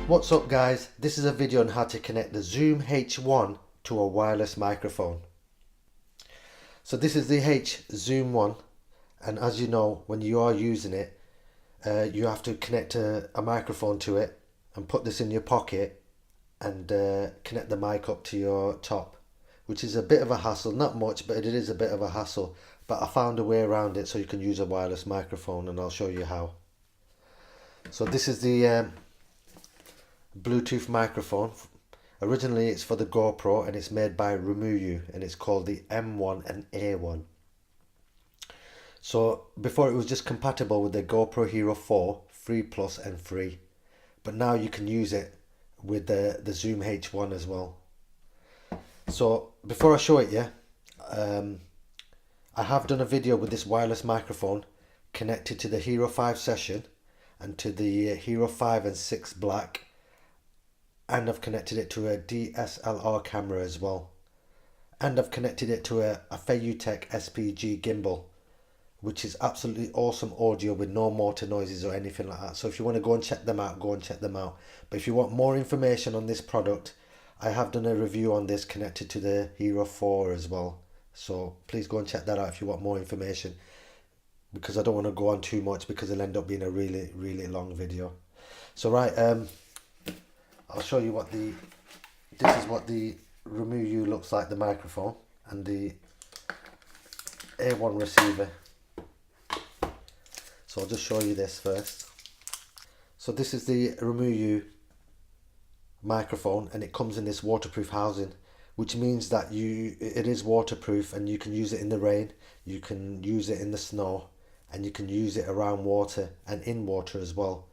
What's up guys, this is a video on how to connect the Zoom H1 to a wireless microphone. So this is the H Zoom 1, and as you know, when you are using it, you have to connect a microphone to it and put this in your pocket and connect the mic up to your top, which is a bit of a hassle, not much, but it is a bit of a hassle. But I found a way around it so you can use a wireless microphone, and I'll show you how. So this is the Bluetooth microphone. Originally it's for the GoPro and it's made by Removu and it's called the M1 and A1. So before it was just compatible with the GoPro Hero 4, 3 Plus and 3. But now you can use it with the Zoom H1 as well. So before I show it you, I have done a video with this wireless microphone connected to the Hero 5 Session and to the Hero 5 and 6 Black. And I've connected it to a DSLR camera as well. And I've connected it to a Feiyutech SPG gimbal, which is absolutely awesome audio with no motor noises or anything like that. So if you want to go and check them out, go and check them out. But if you want more information on this product, I have done a review on this connected to the Hero 4 as well. So please go and check that out if you want more information, because I don't want to go on too much because it'll end up being a really, really long video. So right, I'll show you what this is what the Removu looks like, the microphone, and the A1 receiver. So I'll just show you this first. So this is the Removu microphone and it comes in this waterproof housing, which means that it is waterproof and you can use it in the rain, you can use it in the snow, and you can use it around water and in water as well.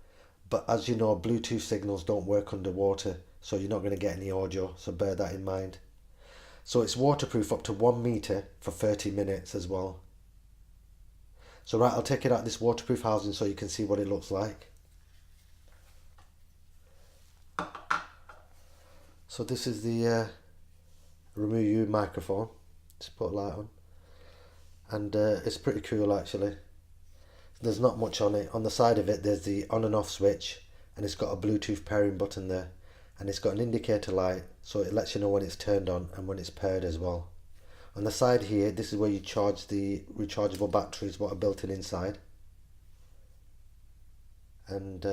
But as you know, Bluetooth signals don't work underwater, so you're not going to get any audio, so bear that in mind. So it's waterproof up to 1 meter for 30 minutes as well. So right, I'll take it out this waterproof housing so you can see what it looks like. So this is the Removu microphone. Just put a light on. And it's pretty cool actually. There's not much on it. On the side of it there's the on and off switch, and it's got a Bluetooth pairing button there, and it's got an indicator light so it lets you know when it's turned on and when it's paired as well. On the side here, this is where you charge the rechargeable batteries, what are built in inside. And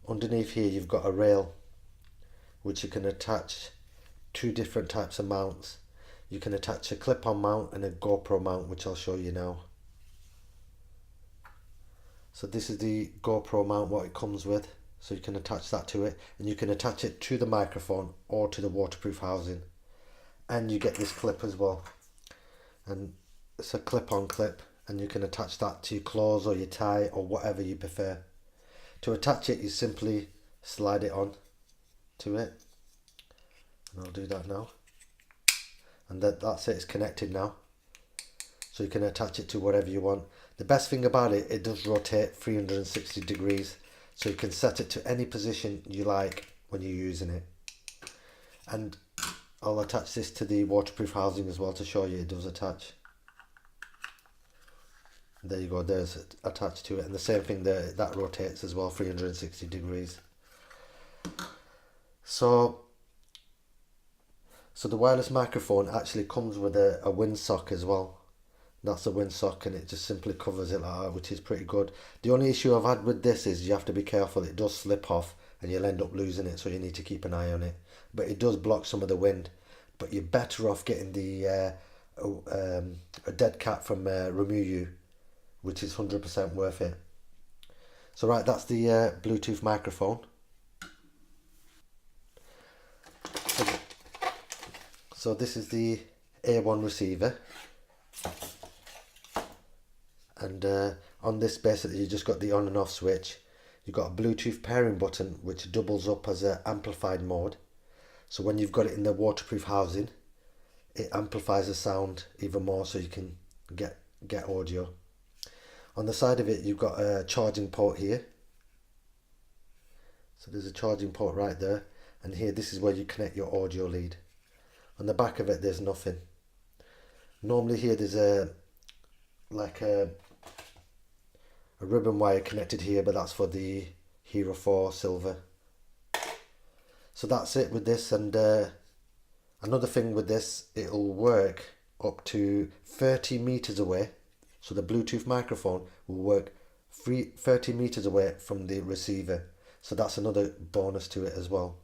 underneath here you've got a rail which you can attach two different types of mounts. You can attach a clip-on mount and a GoPro mount, which I'll show you now. So this is the GoPro mount, what it comes with. So you can attach that to it, and you can attach it to the microphone or to the waterproof housing. And you get this clip as well. And it's a clip-on clip, and you can attach that to your clothes or your tie or whatever you prefer. To attach it, you simply slide it on to it. And I'll do that now. And that's it, it's connected now. So you can attach it to whatever you want. The best thing about it, it does rotate 360 degrees. So you can set it to any position you like when you're using it. And I'll attach this to the waterproof housing as well to show you it does attach. There you go, there's it attached to it. And the same thing there, that rotates as well, 360 degrees. So the wireless microphone actually comes with a Windsock as well. That's a Windsock, and it just simply covers it like that, which is pretty good. The only issue I've had with this is you have to be careful. It does slip off and you'll end up losing it, so you need to keep an eye on it. But it does block some of the wind. But you're better off getting the a dead cat from Removu, which is 100% worth it. So right, that's the Bluetooth microphone. So this is the A1 receiver. And on this basically you just got the on and off switch. You've got a Bluetooth pairing button which doubles up as an amplified mode. So when you've got it in the waterproof housing, it amplifies the sound even more so you can get audio. On the side of it you've got a charging port here. So there's a charging port right there, and here this is where you connect your audio lead. On the back of it there's nothing. Normally here there's a ribbon wire connected here, but that's for the Hero 4 Silver. So that's it with this. And another thing with this, it'll work up to 30 meters away. So the Bluetooth microphone will work 30 meters away from the receiver. So that's another bonus to it as well.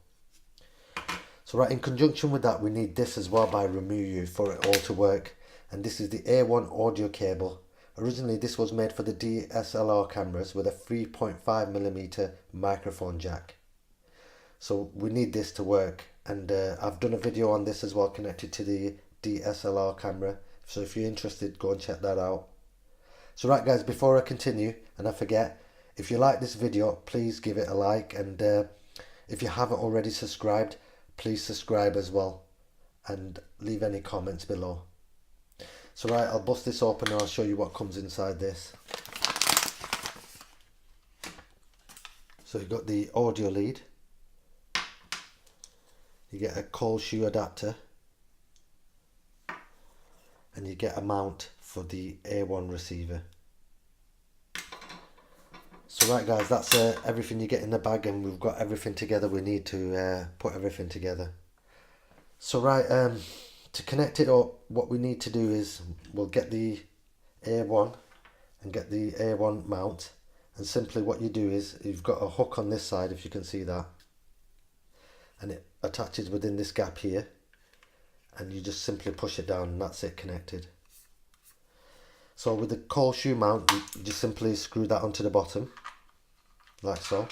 So right, in conjunction with that, we need this as well by Removu for it all to work. And this is the A1 audio cable. Originally this was made for the DSLR cameras with a 3.5mm microphone jack. So we need this to work, and I've done a video on this as well connected to the DSLR camera. So if you're interested, go and check that out. So right guys, before I continue and I forget, if you like this video, please give it a like, and if you haven't already subscribed, please subscribe as well, and leave any comments below. So right, I'll bust this open and I'll show you what comes inside this. So you've got the audio lead, you get a cold shoe adapter, and you get a mount for the A1 receiver. So right guys, that's everything you get in the bag, and we've got everything together we need to put everything together. So right, to connect it up, what we need to do is we'll get the A1 and get the A1 mount, and simply what you do is you've got a hook on this side, if you can see that, and it attaches within this gap here, and you just simply push it down and that's it, connected. So with the cold shoe mount, you just simply screw that onto the bottom like so.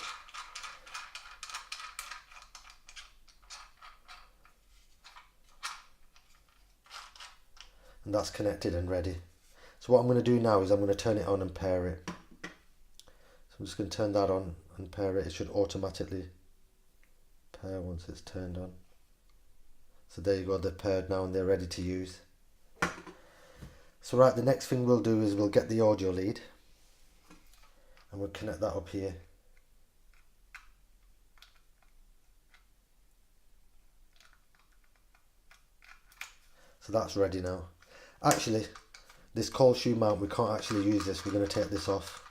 And that's connected and ready. So what I'm going to do now is I'm going to turn it on and pair it. So I'm just going to turn that on and pair it. It should automatically pair once it's turned on. So there you go, they're paired now and they're ready to use. So right, the next thing we'll do is we'll get the audio lead and we'll connect that up here. So that's ready now. Actually, this cold shoe mount, we can't actually use this. We're going to take this off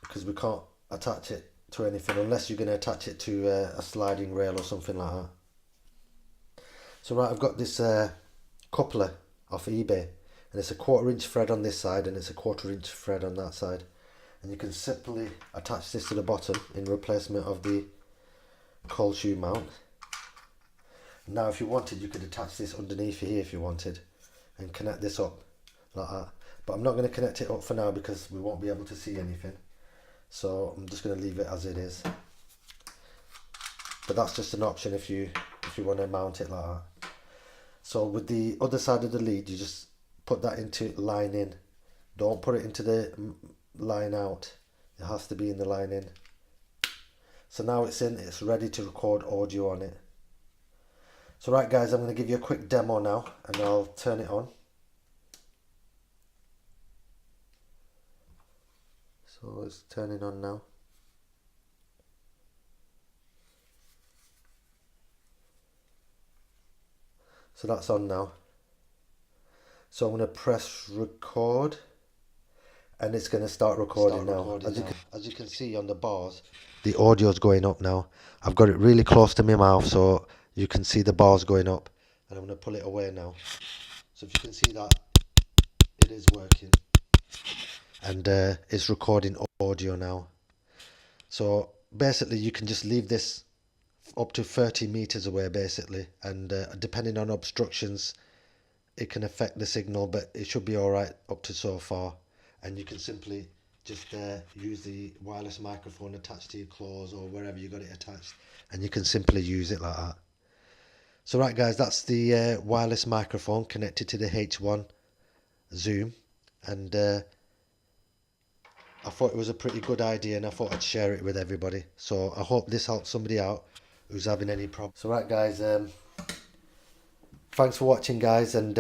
because we can't attach it to anything unless you're going to attach it to a sliding rail or something like that. So right, I've got this coupler off eBay, and it's a 1/4 inch thread on this side and it's a 1/4 inch thread on that side, and you can simply attach this to the bottom in replacement of the cold shoe mount. Now if you wanted, you could attach this underneath here if you wanted and connect this up like that, but I'm not going to connect it up for now because we won't be able to see anything, so I'm just going to leave it as it is. But that's just an option if you want to mount it like that. So with the other side of the lead, you just put that into line in. Don't put it into the line out. It has to be in the line in. So now it's in, it's ready to record audio on it. So right guys, I'm going to give you a quick demo now and I'll turn it on. So it's turning on now. So that's on now. So I'm going to press record and it's going to start recording now. As you can see on the bars, the audio's going up now. I've got it really close to my mouth so you can see the bars going up, and I'm going to pull it away now. So if you can see that, it is working, and it's recording audio now. So basically you can just leave this up to 30 meters away basically, and depending on obstructions it can affect the signal, but it should be alright up to so far. And you can simply just use the wireless microphone attached to your clothes or wherever you got it attached, and you can simply use it like that. So right guys, that's the wireless microphone connected to the H1 zoom, and I thought it was a pretty good idea and I thought I'd share it with everybody. So I hope this helps somebody out who's having any problems. So right guys, thanks for watching guys, and